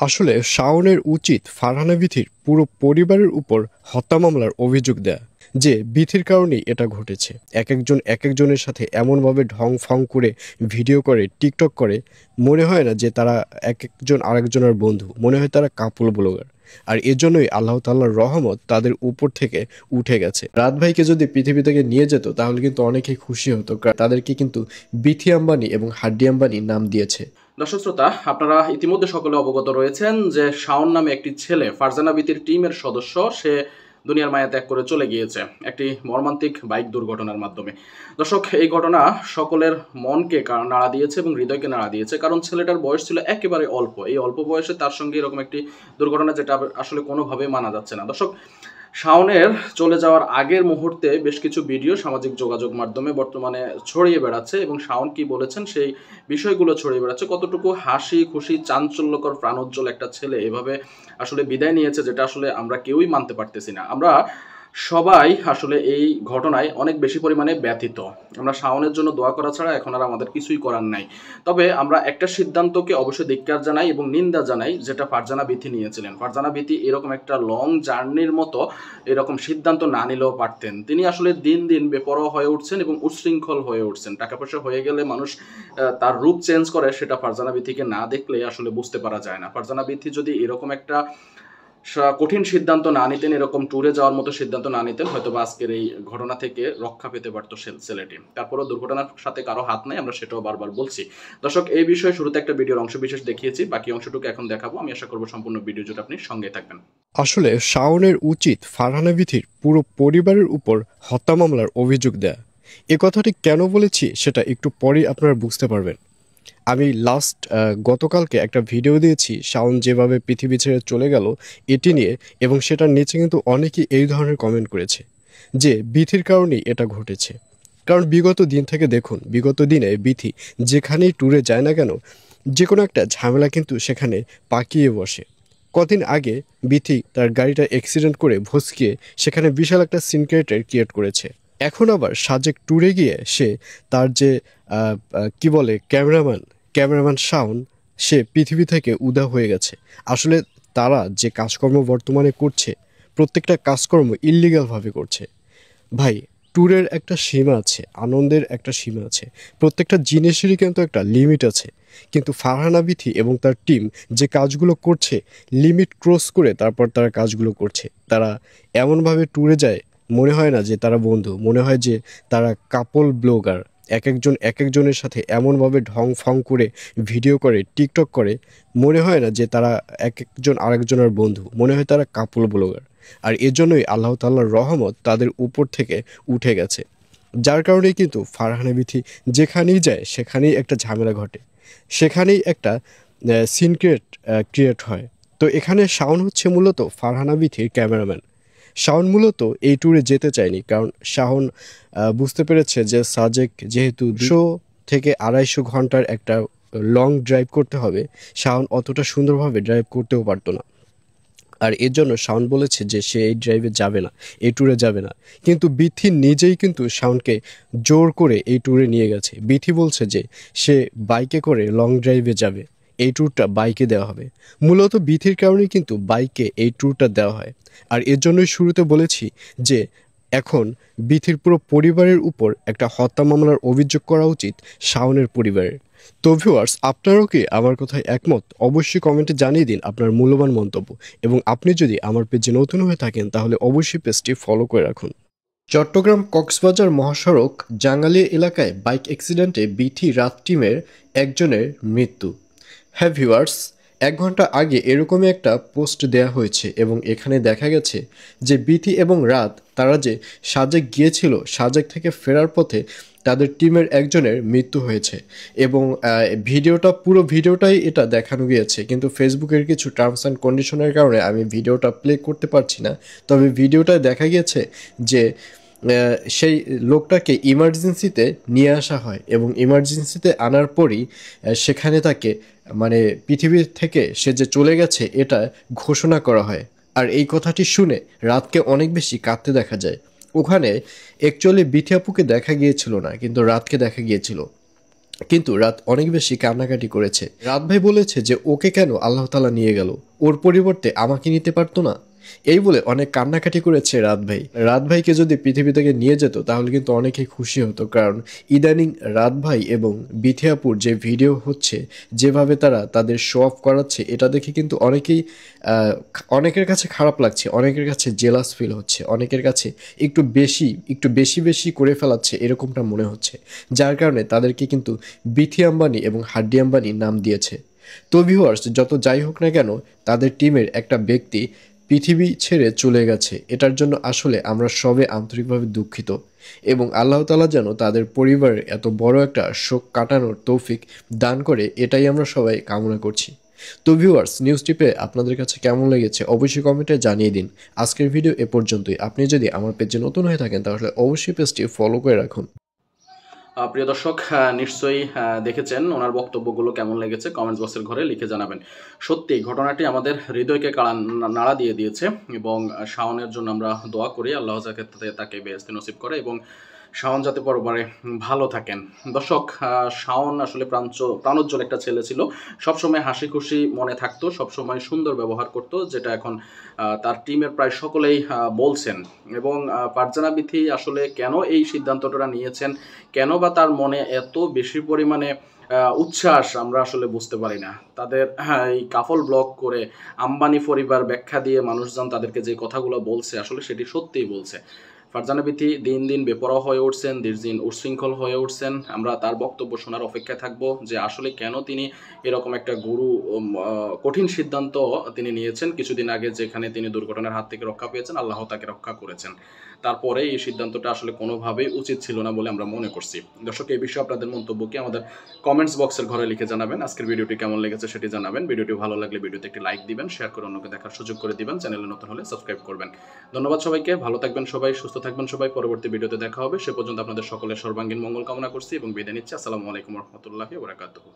আসলে শাওনের উচিত ফারহানা বিথির পুরো পরিবারের উপর হত্যা মামলার অভিযোগ দেয়া, যে বিথির কারণেই এটা ঘটেছে। একজন একজনের সাথে এমনভাবে ঢং ফং করে ভিডিও করে, টিকটক করে, মনে হয় না যে তারা একজন আরেকজনের বন্ধু, মনে হয় তারা কাপল ব্লগার। আর এজন্যই আল্লাহ তাআলার রহমত তাদের উপর থেকে উঠে গেছে। রাত ভাইকে যদি পৃথিবী থেকে নিয়ে যেত তাহলে কিন্তু অনেকেই খুশি হতো, কারণ তাদেরকে কিন্তু বিথি আম্বানি এবং হাড্ডি আম্বানি নাম দিয়েছে। দর্শক শ্রোতা, আপনারা ইতিমধ্যে সকলে অবগত রয়েছেন যে শাওন নামে একটি ছেলে ফারজানা বিথির টিমের সদস্য, সে দুনিয়ার মায়া ত্যাগ করে চলে গিয়েছে একটি মর্মান্তিক বাইক দুর্ঘটনার মাধ্যমে। দর্শক, এই ঘটনা সকলের মনকে নাড়া দিয়েছে এবং হৃদয়কে নাড়া দিয়েছে, কারণ ছেলেটার বয়স ছিল একেবারে অল্প। এই অল্প বয়সে তার সঙ্গে এরকম একটি দুর্ঘটনা, যেটা আসলে কোনোভাবেই মানা যাচ্ছে না। দর্শক, শাওনের চলে যাওয়ার আগের মুহূর্তে বেশ কিছু ভিডিও সামাজিক যোগাযোগ মাধ্যমে বর্তমানে ছড়িয়ে বেড়াচ্ছে এবং শাওন কি বলেছেন সেই বিষয়গুলো ছড়িয়ে বেড়াচ্ছে। কতটুকু হাসি খুশি, চাঞ্চল্যকর, প্রাণোজ্জ্বল একটা ছেলে এভাবে আসলে বিদায় নিয়েছে, যেটা আসলে আমরা কেউই মানতে পারতেছি না। আমরা সবাই আসলে এই ঘটনায় অনেক বেশি পরিমাণে ব্যথিত। আমরা শাওনের জন্য দোয়া করা ছাড়া এখন আর আমাদের কিছুই করার নাই। তবে আমরা একটা সিদ্ধান্তকে অবশ্যই ধিক্কার জানাই এবং নিন্দা জানাই, যেটা ফারজানা বিথি নিয়েছিলেন। ফারজানা বিথি এরকম একটা লং জার্নির মতো এরকম সিদ্ধান্ত না নিলেও পারতেন। তিনি আসলে দিন দিন বেপরোয়া হয়ে উঠছেন এবং উচ্ছৃঙ্খল হয়ে উঠছেন। টাকা পয়সা হয়ে গেলে মানুষ তার রূপ চেঞ্জ করে, সেটা ফারজানা বিথিকে না দেখলে আসলে বুঝতে পারা যায় না। ফারজানা বিথি যদি এরকম একটা কঠিন সিদ্ধান্ত না নিতেন, এরকম ট্যুরে যাওয়ার মতো সিদ্ধান্ত না নিতেন, হয়তো বা আজকের এই ঘটনা থেকে রক্ষা পেতে পারতো ছেলেটি। তারপরেও দুর্ঘটনার সাথে কারো হাত নাই, আমরা সেটাও বারবার বলছি। দর্শক, এই বিষয়ে শুরুতে একটা ভিডিওর অংশ বিশেষ দেখিয়েছি, বাকি অংশটুকু এখন দেখাবো। আমি আশা করবো সম্পূর্ণ ভিডিও জুড়ে আপনি সঙ্গে থাকবেন। আসলে শাওনের উচিত ফারহানা বিথির পুরো পরিবারের উপর হত্যা মামলার অভিযোগ দেয়া। এ কথাটি কেন বলেছি সেটা একটু পরেই আপনারা বুঝতে পারবেন। আমি গতকালকে একটা ভিডিও দিয়েছি শাওন যেভাবে পৃথিবী ছেড়ে চলে গেল এটি নিয়ে, এবং সেটার নিচে কিন্তু অনেকেই এই ধরনের কমেন্ট করেছে যে বিথির কারণেই এটা ঘটেছে। কারণ বিগত দিন থেকে দেখুন, বিগত দিনে বিথি যেখানেই ট্যুরে যায় না কেন, যে কোনো একটা ঝামেলা কিন্তু সেখানে পাকিয়ে বসে। কদিন আগে বিথি তার গাড়িটা অ্যাক্সিডেন্ট করে ভসকিয়ে সেখানে বিশাল একটা সিন ক্রিয়েট করেছে। এখন আবার সাজেক ট্যুরে গিয়ে সে তার যে কি বলে ক্যামেরাম্যান শাওন, সে পৃথিবী থেকে উধাও হয়ে গেছে। আসলে তারা যে কাজকর্ম বর্তমানে করছে, প্রত্যেকটা কাজকর্ম ইল্লিগালভাবে করছে। ভাই, ট্যুরের একটা সীমা আছে, আনন্দের একটা সীমা আছে, প্রত্যেকটা জিনিসেরই কিন্তু একটা লিমিট আছে। কিন্তু ফারহানা বিথি এবং তার টিম যে কাজগুলো করছে, লিমিট ক্রস করে তারপর তারা কাজগুলো করছে। তারা এমনভাবে ট্যুরে যায়, মনে হয় না যে তারা বন্ধু, মনে হয় যে তারা কাপল ব্লগার। একজন একজনের সাথে এমনভাবে ঢং ফং করে ভিডিও করে, টিকটক করে, মনে হয় না যে তারা একজন আরেকজনের বন্ধু, মনে হয় তারা কাপল ব্লগার। আর এজন্যই আল্লাহ তাআলার রহমত তাদের উপর থেকে উঠে গেছে। যার কারণে কিন্তু ফারহানা বিথি যেখানেই যায় সেখানেই একটা ঝামেলা ঘটে, সেখানেই একটা সিন ক্রিয়েট হয়। তো এখানে শাওন হচ্ছে মূলত ফারহানা বিথির ক্যামেরাম্যান। শাওন মূলত এই ট্যুরে যেতে চায়নি, কারণ শাওন বুঝতে পেরেছে যে সাজেক যেহেতু 200 থেকে 250 ঘন্টার একটা লং ড্রাইভ করতে হবে, শাওন অতটা সুন্দরভাবে ড্রাইভ করতেও পারতো না। আর এর জন্য শাওন বলেছে যে সে এই ড্রাইভে যাবে না, এই ট্যুরে যাবে না। কিন্তু বিথি নিজেই কিন্তু শাওনকে জোর করে এই ট্যুরে নিয়ে গেছে। বিথি বলছে যে সে বাইকে করে লং ড্রাইভে যাবে, এই ট্যুরটা বাইকে দেওয়া হবে। মূলত বিথির কারণেই কিন্তু বাইকে এই ট্যুরটা দেওয়া হয়। আর এর জন্যই শুরুতে বলেছি যে এখন বিথির পুরো পরিবারের উপর একটা হত্যা মামলার অভিযোগ করা উচিত শাওনের পরিবারের। তো ভিউয়ার্স, আপনারাও কি আমার কথায় একমত? অবশ্যই কমেন্টে জানিয়ে দিন আপনার মূল্যবান মন্তব্য, এবং আপনি যদি আমার পেজে নতুন হয়ে থাকেন তাহলে অবশ্যই পেজটি ফলো করে রাখুন। চট্টগ্রাম কক্সবাজার মহাসড়ক জাঙ্গালিয়া এলাকায় বাইক অ্যাক্সিডেন্টে বিথি রাত টিমের একজনের মৃত্যু। হ্যাঁ ভিউয়ার্স, 1 ঘন্টা আগে এরকমই একটা পোস্ট দেয়া হয়েছে এবং এখানে দেখা গেছে যে বিথি এবং রাত তারা যে সাজেক গিয়েছিল, সাজেক থেকে ফেরার পথে তাদের টিমের একজনের মৃত্যু হয়েছে। এবং পুরো ভিডিওটাই এটা দেখানো গিয়েছে, কিন্তু ফেসবুকের কিছু টার্মস অ্যান্ড কন্ডিশনের কারণে আমি ভিডিওটা প্লে করতে পারছি না। তবে ভিডিওটায় দেখা গিয়েছে যে সেই লোকটাকে ইমার্জেন্সিতে নিয়ে আসা হয় এবং ইমার্জেন্সিতে আনার পরই সেখানে তাকে মানে পৃথিবীর থেকে সে যে চলে গেছে এটা ঘোষণা করা হয়। আর এই কথাটি শুনে রাতকে অনেক বেশি কাঁদতে দেখা যায়। ওখানে অ্যাকচুয়ালি বিথি আপুকে দেখা গিয়েছিল না, কিন্তু রাতকে দেখা গিয়েছিল। কিন্তু রাত অনেক বেশি কান্নাকাটি করেছে। রাত ভাই বলেছে যে ওকে কেন আল্লাহ তাআলা নিয়ে গেল, ওর পরিবর্তে আমাকে নিতে পারতো না? এই বলে অনেক কান্নাকাটি করেছে রাত ভাই। রাত ভাইকে যদি পৃথিবী থেকে নিয়ে যেত তাহলে কিন্তু অনেকেই খুশি হতো, কারণ ইদানিং রাত ভাই এবং বিথিয়াপুর যে ভিডিও হচ্ছে, যেভাবে তারা তাদের শো অফ করাচ্ছে, এটা দেখে কিন্তু অনেকের কাছে খারাপ লাগছে, অনেকের কাছে জেলাস ফিল হচ্ছে, অনেকের কাছে একটু বেশি করে ফেলাচ্ছে এরকমটা মনে হচ্ছে, যার কারণে তাদেরকে কিন্তু বিথি আম্বানি এবং হাড্ডি আম্বানি নাম দিয়েছে। তো ভিউয়ার্স, যত যাই হোক না কেন, তাদের টিমের একটা ব্যক্তি পৃথিবী ছেড়ে চলে গেছে, এটার জন্য আসলে আমরা সবে আন্তরিকভাবে দুঃখিত, এবং আল্লাহ তাআলা যেন তাদের পরিবারের এত বড় একটা শোক কাটানোর তৌফিক দান করে, এটাই আমরা সবাই কামনা করছি। তো ভিউয়ার্স, নিউজটি পেয়ে আপনাদের কাছে কেমন লেগেছে অবশ্যই কমেন্টে জানিয়ে দিন। আজকের ভিডিও এ পর্যন্তই। আপনি যদি আমার পেজে নতুন হয়ে থাকেন তাহলে অবশ্যই পেজটি ফলো করে রাখুন। প্রিয় দর্শক, নিশ্চয়ই দেখেছেন ওনার বক্তব্যগুলো কেমন লেগেছে, কমেন্টস বক্সের ঘরে লিখে জানাবেন। সত্যি ঘটনাটি আমাদের হৃদয়কে নাড়া দিয়ে দিয়েছে, এবং শাওনের জন্য আমরা দোয়া করি আল্লাহ যাতে তাকে বেহেশতে নসিব করে, এবং শাওন যাতে পরবারে ভালো থাকেন। দর্শক, শাওন আসলে প্রাণোজ্জ্বল একটা ছেলে ছিল, সবসময় হাসি খুশি মনে থাকতো, সবসময় সুন্দর ব্যবহার করতো, যেটা এখন তার টিমের প্রায় সকলেই বলছেন। এবং ফারজানা বিথি আসলে কেন এই সিদ্ধান্তটা নিয়েছেন, কেন বা তার মনে এত বেশি পরিমাণে উচ্ছ্বাস, আমরা আসলে বুঝতে পারি না। তাদের এই কাফল ব্লগ করে আম্বানি পরিবার ব্যাখ্যা দিয়ে মানুষজন তাদেরকে যে কথাগুলো বলছে, আসলে সেটি সত্যিই বলছে। ফারজানা বিথি দিন দিন বেপরোয়া হয়ে উঠছেন, দিন দিন উচ্ছৃঙ্খল হয়ে উঠছেন। আমরা তার বক্তব্য শোনার অপেক্ষায় থাকবো, যে আসলে কেন তিনি এরকম একটা কঠিন সিদ্ধান্ত তিনি নিয়েছেন। কিছুদিন আগে যেখানে তিনি দুর্ঘটনার হাত থেকে রক্ষা পেয়েছেন, আল্লাহ তাকে রক্ষা করেছেন, তারপরে এই সিদ্ধান্তটা আসলে কোনোভাবেই উচিত ছিল না বলে আমরা মনে করছি। দর্শক, এই বিষয়ে আপনাদের মন্তব্য কি আমাদের কমেন্টস বক্সের ঘরে লিখে জানাবেন। আজকের ভিডিওটি কেমন লেগেছে সেটি জানাবেন। ভিডিওটি ভালো লাগলে ভিডিওতে একটি লাইক দিবেন, শেয়ার করে অন্যকে দেখার সুযোগ করে দিবেন, চ্যানেলে নতুন হলে সাবস্ক্রাইব করবেন। ধন্যবাদ সবাইকে, ভালো থাকবেন সবাই, সুস্থ থাকবেন সবাই। পরবর্তী ভিডিওতে দেখা হবে, সে পর্যন্ত আপনাদের সকলের সর্বাঙ্গীন মঙ্গল কামনা করছি এবং বিদায় নিচ্ছি। আসসালামু আলাইকুম রহমতুল্লাহি ওয়া বারাকাতুহু।